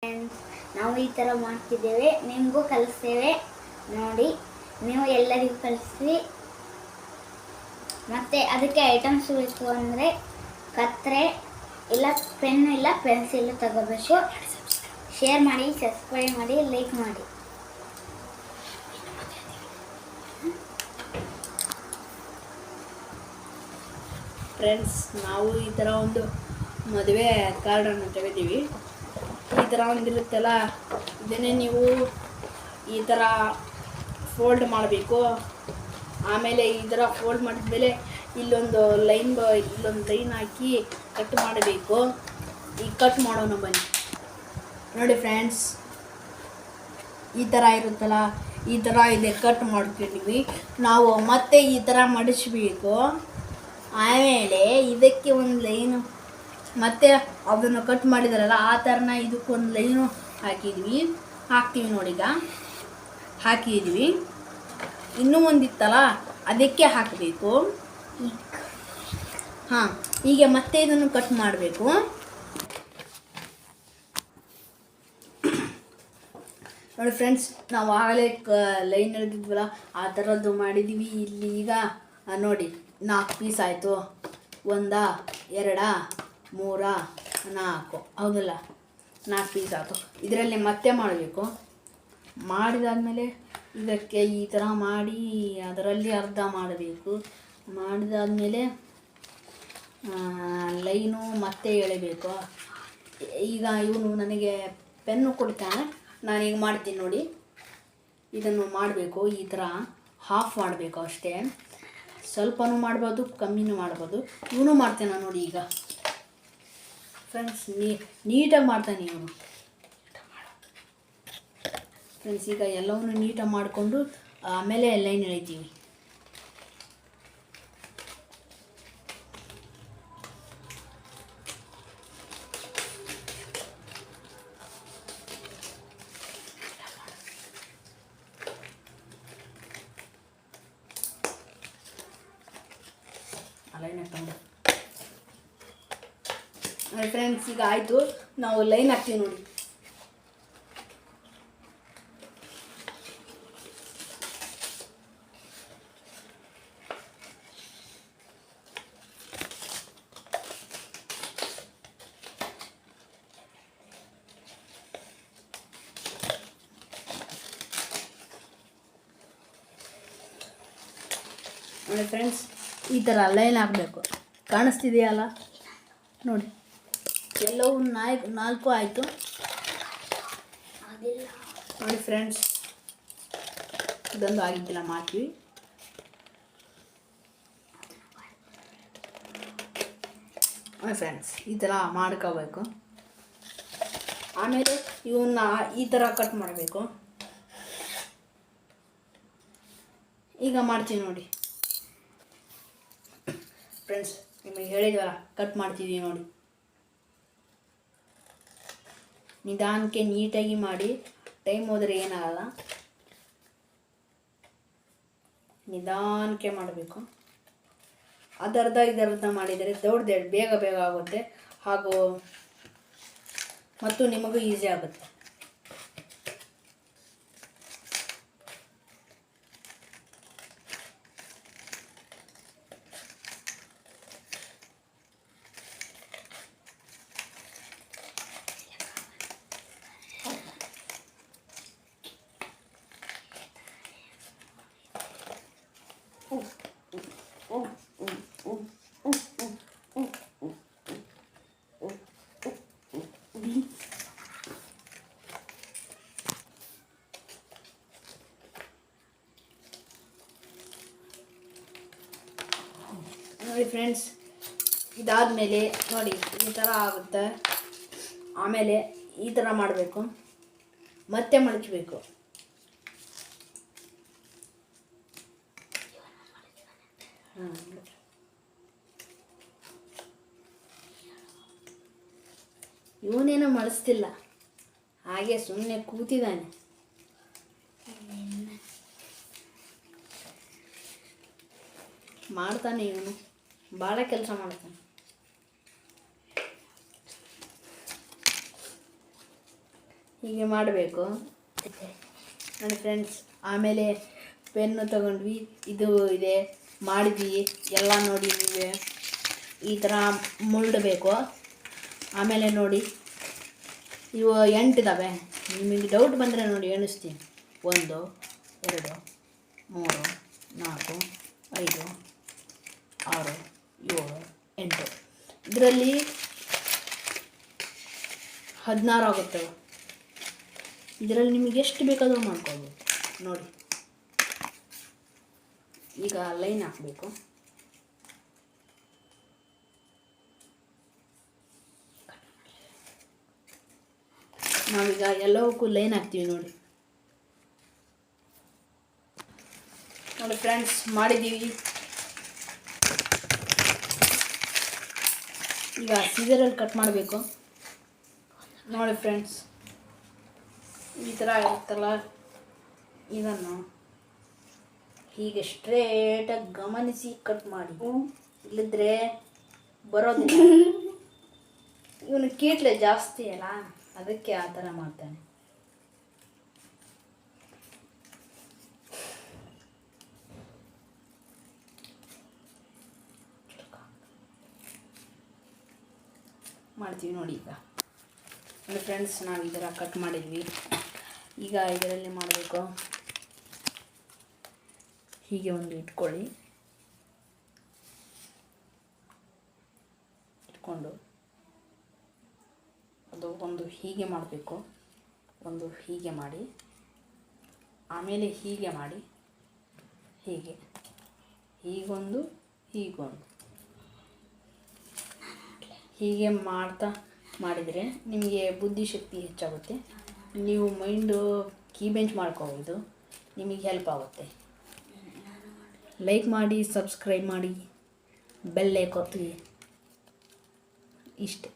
Friends, ನಾವು ಈ ಥರ ಮಾಡ್ತಿದ್ದೇವೆ, ನಿಮಗೂ ಕಲಿಸ್ತೇವೆ ನೋಡಿ. ನೀವು ಎಲ್ಲರಿಗೂ ಕಲಿಸಿ. ಮತ್ತು ಅದಕ್ಕೆ ಐಟಮ್ಸ್ ಬೇಕು ಅಂದರೆ ಕತ್ತರೆ ಇಲ್ಲ ಪೆನ್ನು ಇಲ್ಲ ಪೆನ್ಸಿಲ್ ತಗೋಬೇಕು. ಶೇರ್ ಮಾಡಿ, ಸಬ್ಸ್ಕ್ರೈಬ್ ಮಾಡಿ, ಲೈಕ್ ಮಾಡಿ. ಫ್ರೆಂಡ್ಸ್, ನಾವು ಈ ಥರ ಒಂದು ಮದುವೆ ಕಾರ್ಡನ್ನು ತೆಗೆದೀವಿ. ಈ ಥರ ಒಂದಿರುತ್ತಲ್ಲ, ಇದನ್ನೇ ನೀವು ಈ ಥರ ಫೋಲ್ಡ್ ಮಾಡಬೇಕು. ಆಮೇಲೆ ಈ ಥರ ಫೋಲ್ಡ್ ಮಾಡಿದ್ಮೇಲೆ ಇಲ್ಲೊಂದು ಲೈನ್ ಹಾಕಿ ಕಟ್ ಮಾಡಬೇಕು. ಈಗ ಕಟ್ ಮಾಡೋಣ ಬನ್ನಿ. ನೋಡಿ ಫ್ರೆಂಡ್ಸ್, ಈ ಥರ ಇರುತ್ತಲ್ಲ, ಈ ಥರ ಇದೆ, ಕಟ್ ಮಾಡ್ಕೊಂಡಿವಿ. ನಾವು ಮತ್ತೆ ಈ ಥರ ಮಡಿಸ್ಬೇಕು. ಆಮೇಲೆ ಇದಕ್ಕೆ ಒಂದು ಲೈನು, ಮತ್ತೆ ಅದನ್ನು ಕಟ್ ಮಾಡಿದಾರಲ್ಲ ಆ ಥರನ ಇದಕ್ಕೊಂದು ಲೈನು ಹಾಕ್ತೀವಿ ನೋಡಿ. ಈಗ ಹಾಕಿದ್ವಿ. ಇನ್ನೂ ಒಂದಿತ್ತಲ್ಲ, ಅದಕ್ಕೆ ಹಾಕಬೇಕು. ಹಾಂ, ಹೀಗೆ ಮತ್ತೆ ಇದನ್ನು ಕಟ್ ಮಾಡಬೇಕು. ನೋಡಿ ಫ್ರೆಂಡ್ಸ್, ನಾವು ಆಗಲೇ ಲೈನ್ ಎಳೆದಿದ್ವಲ್ಲ ಆ ಥರದ್ದು ಮಾಡಿದ್ವಿ. ಇಲ್ಲಿ ಈಗ ನೋಡಿ 4 ಪೀಸ್ ಆಯಿತು. 1 2 3 4, ಹೌದಲ್ಲ, 4 ಪೀಸ್ ಆಯಿತು. ಇದರಲ್ಲಿ ಮತ್ತೆ ಮಾಡಬೇಕು. ಮಾಡಿದಾದಮೇಲೆ ಇದಕ್ಕೆ ಈ ಥರ ಮಾಡಿ ಅದರಲ್ಲಿ ಅರ್ಧ ಮಾಡಬೇಕು. ಮಾಡಿದಾದಮೇಲೆ ಲೈನು ಮತ್ತೆ ಎಳೆಬೇಕು. ಈಗ ಇವನು ನನಗೆ ಪೆನ್ನು ಕೊಡ್ತಾನೆ, ನಾನೀಗ ಮಾಡ್ತೀನಿ ನೋಡಿ. ಇದನ್ನು ಮಾಡಬೇಕು. ಈ ಥರ ಹಾಫ್ ಮಾಡಬೇಕು ಅಷ್ಟೇ. ಸ್ವಲ್ಪನೂ ಮಾಡ್ಬೋದು, ಕಮ್ಮಿನೂ ಮಾಡ್ಬೋದು. ಇವನು ಮಾಡ್ತೇನೆ ನೋಡಿ. ಈಗ ಫ್ರೆಂಡ್ಸ್, ನೀಟಾಗಿ ಮಾಡ್ತಾನೆ ಇವನು. ಫ್ರೆಂಡ್ಸ್, ಈಗ ಎಲ್ಲವನ್ನೂ ನೀಟಾಗಿ ಮಾಡಿಕೊಂಡು ಆಮೇಲೆ ಲೈನ್ ಎಳಿತೀವಿ. ಲೈನ್ ಹಾಕ್ಕೊಂಡು ನೋಡಿ ಫ್ರೆಂಡ್ಸ್, ಈಗ ಆಯಿತು. ನಾವು ಲೈನ್ ಹಾಕ್ತೀವಿ ನೋಡಿ. ನೋಡಿ ಫ್ರೆಂಡ್ಸ್, ಈ ಥರ ಲೈನ್ ಹಾಕಬೇಕು. ಕಾಣಿಸ್ತಿದೆಯಲ್ಲ ನೋಡಿ. ಎಲ್ಲವೂ 4 ಆಯಿತು ನೋಡಿ ಫ್ರೆಂಡ್ಸ್. ಇದೊಂದು ಆಗಿದ್ದಿಲ್ಲ, ಮಾಡ್ತೀವಿ. ನೋಡಿ ಫ್ರೆಂಡ್ಸ್, ಈ ಥರ ಮಾಡ್ಕೋಬೇಕು. ಆಮೇಲೆ ಇವನ್ನ ಈ ಥರ ಕಟ್ ಮಾಡಬೇಕು. ಈಗ ಮಾಡ್ತೀವಿ ನೋಡಿ ಫ್ರೆಂಡ್ಸ್. ನಿಮಗೆ ಹೇಳಿದ್ವಲ್ಲ, ಕಟ್ ಮಾಡ್ತಿದ್ದೀವಿ ನೋಡಿ. ನಿಧಾನಕ್ಕೆ ನೀಟಾಗಿ ಮಾಡಿ. ಟೈಮ್ ಹೋದರೆ ಏನಾಗಲ್ಲ, ನಿಧಾನಕ್ಕೆ ಮಾಡಬೇಕು. ಇದರ್ಧ ಮಾಡಿದರೆ ದೊಡ್ಡದು ಬೇಗ ಆಗುತ್ತೆ. ಹಾಗೂ ಮತ್ತು ನಿಮಗೂ ಈಸಿ ಆಗುತ್ತೆ. ನೋಡಿ ಫ್ರೆಂಡ್ಸ್, ಇದಾದಮೇಲೆ ನೋಡಿ ಈ ಥರ ಆಗುತ್ತೆ. ಆಮೇಲೆ ಈ ಥರ ಮಾಡಬೇಕು, ಮತ್ತೆ ಮಡಚಬೇಕು. ಇವನೇನೋ ಮಡಿಸ್ತಿಲ್ಲ, ಹಾಗೆ ಸುಮ್ಮನೆ ಕೂತಿದ್ದಾನೆ. ಮಾಡ್ತಾನೆ ಇವನು, ಭಾಳ ಕೆಲಸ ಮಾಡ್ತಾನೆ. ಹೀಗೆ ಮಾಡಬೇಕು ನೋಡಿ ಫ್ರೆಂಡ್ಸ್. ಆಮೇಲೆ ಪೆನ್ನು ತಗೊಂಡ್ವಿ, ಇದು ಇದೆ ಮಾಡಿದ್ವಿ ಎಲ್ಲ ನೋಡಿ ನೀವೇ ಈ ಥರ ಮುಳ್ಡಬೇಕು. ಆಮೇಲೆ ನೋಡಿ ಇವು 8 ಇದ್ದಾವೆ. ನಿಮಗೆ ಡೌಟ್ ಬಂದರೆ ನೋಡಿ ಎಣಿಸ್ತೀನಿ. 1 2 3 4 5 6 7 8. ಇದರಲ್ಲಿ 16 ಆಗುತ್ತೆ. ಇದರಲ್ಲಿ ನಿಮಗೆ ಎಷ್ಟು ಬೇಕಾದರೂ ಮಾಡ್ಕೊಳ್ಬೋದು ನೋಡಿ. ಈಗ ಲೈನ್ ಹಾಕಬೇಕು. ನಾವೀಗ ಎಲ್ಲವಕ್ಕೂ ಲೈನ್ ಹಾಕ್ತೀವಿ ನೋಡಿ. ನೋಡಿ ಫ್ರೆಂಡ್ಸ್, ಮಾಡಿದ್ದೀವಿ. ಈಗ ಸೀಸರಲ್ಲಿ ಕಟ್ ಮಾಡಬೇಕು ನೋಡಿ ಫ್ರೆಂಡ್ಸ್. ಈ ಥರ ಇರುತ್ತಲ್ಲ, ಇದನ್ನು ಹೀಗೆ ಸ್ಟ್ರೇಟಾಗಿ ಗಮನಿಸಿ ಕಟ್ ಮಾಡಿ, ಇಲ್ಲದ್ರೆ ಬರೋದಿಲ್ಲ. ಇವನು ಕೀಟ್ಲೆ ಜಾಸ್ತಿ ಅಲ್ಲ, ಅದಕ್ಕೆ ಆ ಥರ ಮಾಡ್ತಾನೆ. ಮಾಡ್ತೀವಿ ನೋಡಿ. ಈಗ ನೋಡಿ ಫ್ರೆಂಡ್ಸ್, ನಾವು ಈ ಥರ ಕಟ್ ಮಾಡಿದ್ವಿ. ಈಗ ಇದರಲ್ಲಿ ಮಾಡಬೇಕು. ಹೀಗೆ ಒಂದು ಇಟ್ಕೊಂಡು ಅದು ಒಂದು ಹೀಗೆ ಮಾಡಬೇಕು, ಒಂದು ಹೀಗೆ ಮಾಡಿ, ಆಮೇಲೆ ಹೀಗೆ ಮಾಡಿ, ಹೀಗೊಂದು ಹೀಗೆ ಮಾಡಿದರೆ ನಿಮಗೆ ಬುದ್ಧಿಶಕ್ತಿ ಹೆಚ್ಚಾಗುತ್ತೆ. ನೀವು ಮೈಂಡು ಕೀಬೆಂಚ್ ಮಾಡ್ಕೋಬೋದು, ನಿಮಗೆ ಹೆಲ್ಪ್ ಆಗುತ್ತೆ. ಲೈಕ್ ಮಾಡಿ, ಸಬ್ಸ್ಕ್ರೈಬ್ ಮಾಡಿ, ಬೆಲ್ ಐಕಾನ್ ಒತ್ತಿ. ಇಷ್ಟೇ.